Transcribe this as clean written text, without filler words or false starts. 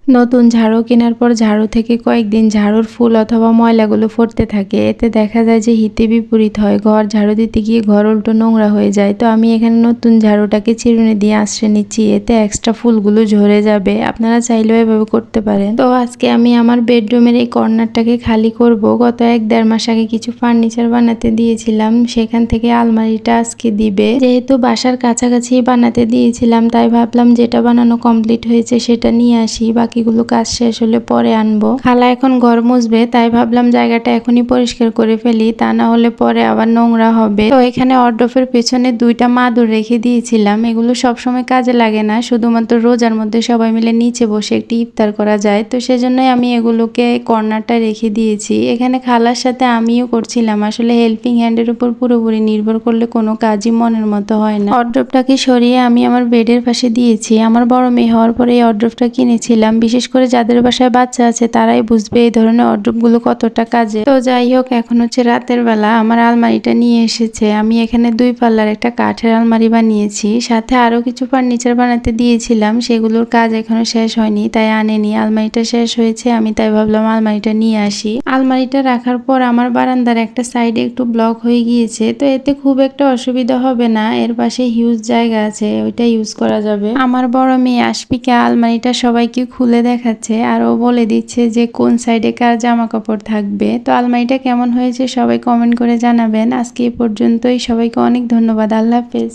নতুন ঝাড়ু কেনার পর ঝাড়ু থেকে কয়েকদিন ঝাড়ুর ফুল অথবা ময়লাগুলো পড়তে থাকে। এতে দেখা যায় যে হিতে বিপরীত হয়, ঘর ঝাড়ু দিতে গিয়ে ঘর উল্টো নোংরা হয়ে যায়। তো আমি এখানে নতুন ঝাড়ুটাকে চিরুনি দিয়ে আঁচড়ে নিচ্ছি, এতে এক্সট্রা ফুলগুলো ঝরে যাবে। আপনারা চাইলেও এভাবে করতে পারেন। তো আজকে আমি আমার বেডরুমের এই কর্নারটাকে খালি করব। গত 1-1.5 মাস আগে কিছু ফার্নিচার বানাতে দিয়েছিলাম, সেখান থেকে আলমারিটা আজকে দিবে। যেহেতু বাসার কাছাকাছি বানাতে দিয়েছিলাম, তাই ভাবলাম যেটা বানানো কমপ্লিট হয়েছে সেটা নিয়ে আসি, বাকিগুলো কাজ শেষ হলে পরে আনবো। খালা এখন ঘর মুছবে, তাই ভাবলাম জায়গাটা এখনই পরিষ্কার করে ফেলি, তা না হলে পরে আবার নোংরা হবে। তো এখানে অর্ডফের পেছনে 2টা মাদুর রেখে দিয়েছিলাম। এগুলো সবসময় কাজে লাগে না, শুধুমাত্র রোজার মধ্যে সবাই মিলে নিচে বসে একটি ইফতার করা যায়। তো সেজন্যই আমি এগুলোকে কর্নারটা রেখে দিয়েছি। এখানে খালার সাথে আমিও করছিলাম। আসলে হেল্পিং হ্যান্ডের উপর পুরোপুরি নির্ভর করলে কোনো কাজই মনের মতো হয় না। অর্ডফটাকে সরিয়ে আমি আমার বেডের পাশে দিয়েছি। আমার বড় মেয়ে হওয়ার পরে এই অর্ডফটা কিনেছিলাম। বিশেষ করে যাদের বাসায় বাচ্চা আছে তারাই বুঝবে এই ধরনের অর্ডরগুলো কতটা কাজে। তো যাই হোক, এখন হচ্ছে রাতের বেলা আমার আলমারিটা নিয়ে এসেছে। আমি এখানে 2 পাল্লার একটা কাঠের আলমারি বানিয়েছি, সাথে আরো কিছু ফার্নিচার বানাতে দিয়েছিলাম, সেগুলোর কাজ এখনো শেষ হয়নি, তাই আনেনি। আলমারিটা শেষ হয়েছে, আমি তাই ভাবলাম আলমারিটা নিয়ে আসি। আলমারিটা রাখার পর আমার বারান্দার একটা সাইডে একটু ব্লক হয়ে গিয়েছে, তো এতে খুব একটা অসুবিধা হবে না। এর পাশে হিউজ জায়গা আছে, ওইটা ইউজ করা যাবে। আমার বড় মেয়ে আশফিকা আলমারিটা সবাইকে খুলে দেখাচ্ছে আর ও বলে দিচ্ছে যে কোন সাইডে কার জামা কাপড় থাকবে। তো আলমারিটা কেমন হয়েছে সবাই কমেন্ট করে জানাবেন। আজকে এই পর্যন্তই, সবাইকে অনেক ধন্যবাদ। আল্লাহ হাফেজ।